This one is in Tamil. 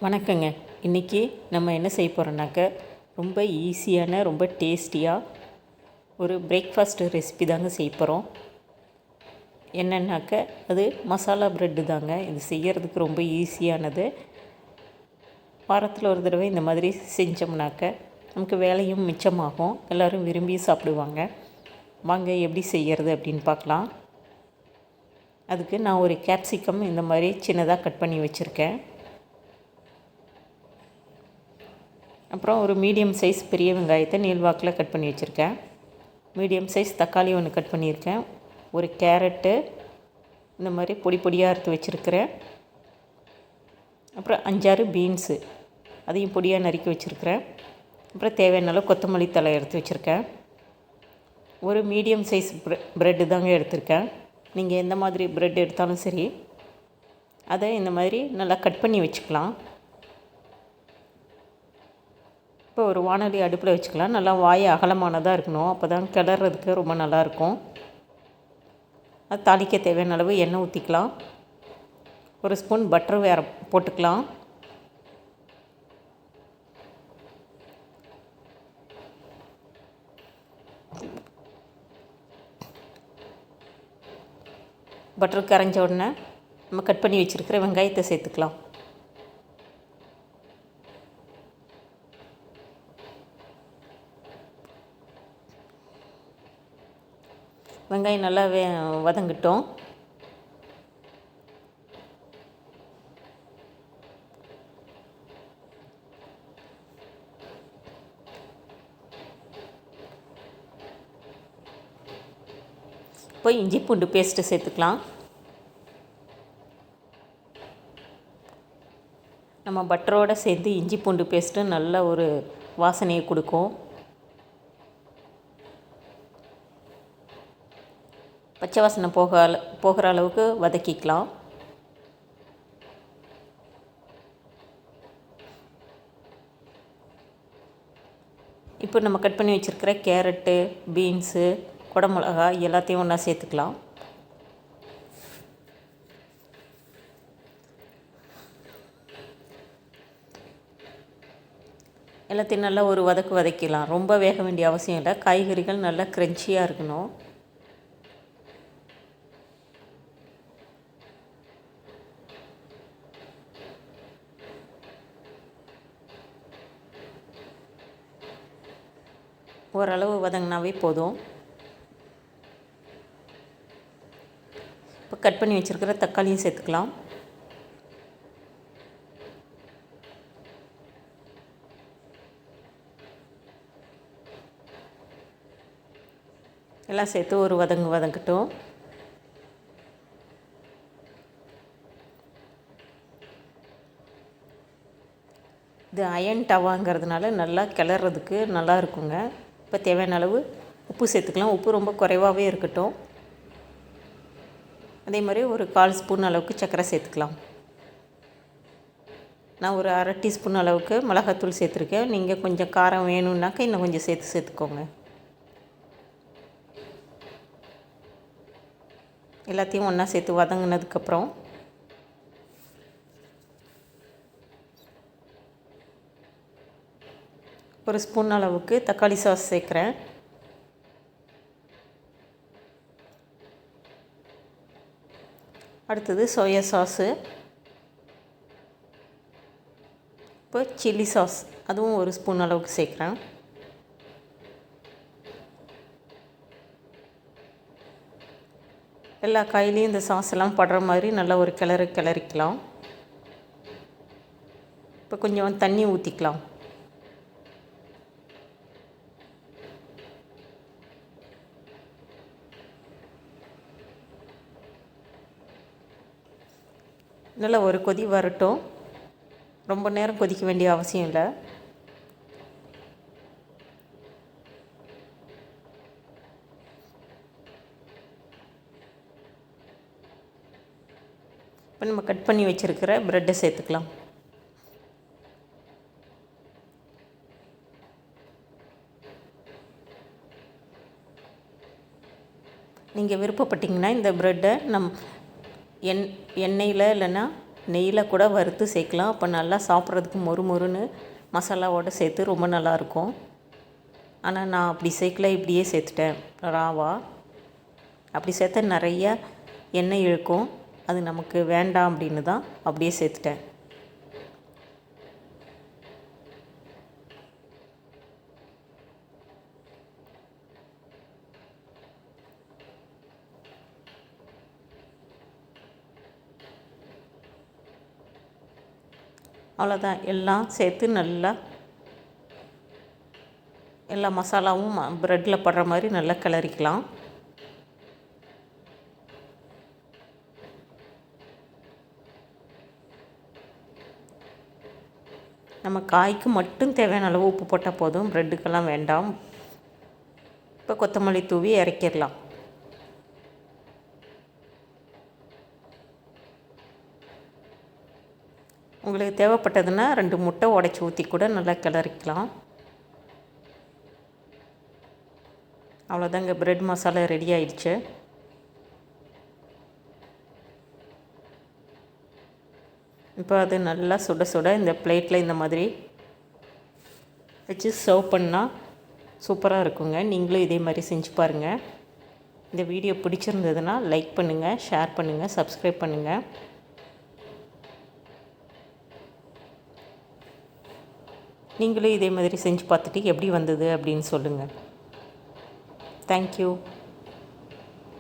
வணக்கங்க. இன்றைக்கி நம்ம என்ன செய்ய போகிறோன்னாக்க, ரொம்ப ஈஸியான ரொம்ப டேஸ்டியாக ஒரு பிரேக்ஃபாஸ்ட் ரெசிபி தாங்க செய்ய போகிறோம். என்னென்னாக்க அது மசாலா ப்ரெட்டு தாங்க. இது செய்கிறதுக்கு ரொம்ப ஈஸியானது. வாரத்தில் ஒரு தடவை இந்த மாதிரி செஞ்சோம்னாக்க நமக்கு வேலையும் மிச்சமாகும். எல்லோரும் விரும்பி சாப்பிடுவாங்க. வாங்க எப்படி செய்கிறது அப்படின்னு பார்க்கலாம். அதுக்கு நான் ஒரு கேப்சிகம் இந்த மாதிரி சின்னதாக கட் பண்ணி வச்சுருக்கேன். அப்புறம் ஒரு மீடியம் சைஸ் பெரிய வெங்காயத்தை நீள்வாக்கில் கட் பண்ணி வச்சுருக்கேன். மீடியம் சைஸ் தக்காளி ஒன்று கட் பண்ணியிருக்கேன். ஒரு கேரட்டு இந்த மாதிரி பொடி பொடியாக அறுத்து வச்சுருக்கிறேன். அப்புறம் 5-6 பீன்ஸு அதையும் பொடியாக நறுக்கி வச்சுருக்கிறேன். அப்புறம் தேவையான அளவு கொத்தமல்லி தழை எடுத்து வச்சுருக்கேன். ஒரு மீடியம் சைஸ் ப்ரெட்டு தாங்க எடுத்திருக்கேன். நீங்கள் எந்த மாதிரி ப்ரெட் எடுத்தாலும் சரி, அதை இந்த மாதிரி நல்லா கட் பண்ணி வச்சுக்கலாம். இப்போ ஒரு வாணலி அடுப்பில் வச்சுக்கலாம். நல்லா வாய் அகலமானதாக இருக்கணும். அப்போ தான் கிளறதுக்கு ரொம்ப நல்லாயிருக்கும். அது தாளிக்க தேவையான அளவு எண்ணெய் ஊற்றிக்கலாம். ஒரு ஸ்பூன் பட்டர் வேறு போட்டுக்கலாம். பட்டர் கரைஞ்ச உடனே நம்ம கட் பண்ணி வச்சுருக்கிற வெங்காயத்தை சேர்த்துக்கலாம். வெங்காயம் நல்லா வதங்கட்டும். இப்போ இஞ்சி பூண்டு பேஸ்ட்டு சேர்த்துக்கலாம். நம்ம பட்டரோடு சேர்த்து இஞ்சி பூண்டு பேஸ்ட்டு நல்ல ஒரு வாசனையை கொடுக்கும். பச்சை வாசனை போகிற அளவுக்கு வதக்கிக்கலாம். இப்போ நம்ம கட் பண்ணி வச்சுருக்கிற கேரட்டு, பீன்ஸு, குடமிளகாய் எல்லாத்தையும் ஒன்றா சேர்த்துக்கலாம். எல்லாத்தையும் நல்லா ஒரு வதக்கிக்கலாம். ரொம்ப வேக வேண்டிய அவசியம் இல்லை. காய்கறிகள் நல்லா க்ரன்ச்சியாக இருக்கணும். ஓரளவு வதங்கினாவே போதும். இப்போ கட் பண்ணி வச்சுருக்கிற தக்காளியும் சேர்த்துக்கலாம். எல்லாம் சேர்த்து ஒரு வதங்கட்டும். இது அயன் டவாங்கிறதுனால நல்லா கிளறதுக்கு நல்லா இருக்குங்க. இப்போ தேவையான அளவு உப்பு சேர்த்துக்கலாம். உப்பு ரொம்ப குறைவாகவே இருக்கட்டும். அதே மாதிரி ஒரு 1/4 ஸ்பூன் அளவுக்கு சர்க்கரை சேர்த்துக்கலாம். நான் ஒரு 1/2 டீஸ்பூன் அளவுக்கு மிளகாத்தூள் சேர்த்துருக்கேன். நீங்கள் கொஞ்சம் காரம் வேணும்னாக்கா இன்னும் கொஞ்சம் சேர்த்துக்கோங்க. எல்லாத்தையும் ஒன்றா சேர்த்து வதங்கினதுக்கப்புறம் ஒரு ஸ்பூன் அளவுக்கு தக்காளி சாஸ் சேர்க்குறேன். அடுத்தது சோயா சாஸு. இப்போ சில்லி சாஸ் அதுவும் ஒரு ஸ்பூன் அளவுக்கு சேர்க்குறேன். எல்லா காயிலையும் இந்த சாஸ் எல்லாம் படுற மாதிரி நல்லா ஒரு கிளறிக்கலாம். இப்போ கொஞ்சம் தண்ணி ஊற்றிக்கலாம். நல்லா ஒரு கொதி வரட்டும். ரொம்ப நேரம் கொதிக்க வேண்டிய அவசியம் இல்லை. இப்போ நம்ம கட் பண்ணி வச்சுருக்கிற ப்ரெட்டை சேர்த்துக்கலாம். நீங்கள் விருப்பப்பட்டிங்கன்னா இந்த ப்ரெட்டை எண்ணெயில் இல்லைன்னா நெய்யில் கூட வறுத்து சேர்க்கலாம். அப்போ நல்லா சாப்பிட்றதுக்கு மொறு மொறுன்னு மசாலாவோடு சேர்த்து ரொம்ப நல்லாயிருக்கும். ஆனால் நான் அப்படி சேர்க்கல, இப்படியே சேர்த்துட்டேன் ராவா. அப்படி சேர்த்தா நிறையா எண்ணெய் இழுக்கும், அது நமக்கு வேண்டாம் அப்படின்னு தான் அப்படியே சேர்த்துட்டேன். அவ்வளோதான், எல்லாம் சேர்த்து நல்லா எல்லா மசாலாவும் ப்ரெட்டில் படுற மாதிரி நல்லா கிளறிக்கலாம். நம்ம காய்க்கு மட்டும் தேவையான அளவு உப்பு போட்டால் போதும், ப்ரெட்டுக்கெல்லாம் வேண்டாம். இப்போ கொத்தமல்லி தூவி இறக்கிடலாம். உங்களுக்கு தேவைப்பட்டதுன்னா 2 முட்டை உடைச்சி ஊற்றி கூட நல்லா கிளறிக்கலாம். அவ்வளோதாங்க, ப்ரெட் மசாலா ரெடி ஆயிடுச்சு. இப்போ அது நல்லா சுட சுட இந்த பிளேட்டில் இந்த மாதிரி வச்சு சர்வ் பண்ணால் சூப்பராக இருக்குங்க. நீங்களும் இதே மாதிரி செஞ்சு பாருங்கள். இந்த வீடியோ பிடிச்சிருந்ததுன்னா லைக் பண்ணுங்கள், ஷேர் பண்ணுங்கள், சப்ஸ்கிரைப் பண்ணுங்கள். நீங்களும் இதே மாதிரி செஞ்சு பார்த்துட்டு எப்படி வந்தது அப்படின்னு சொல்லுங்கள். தேங்க்யூ.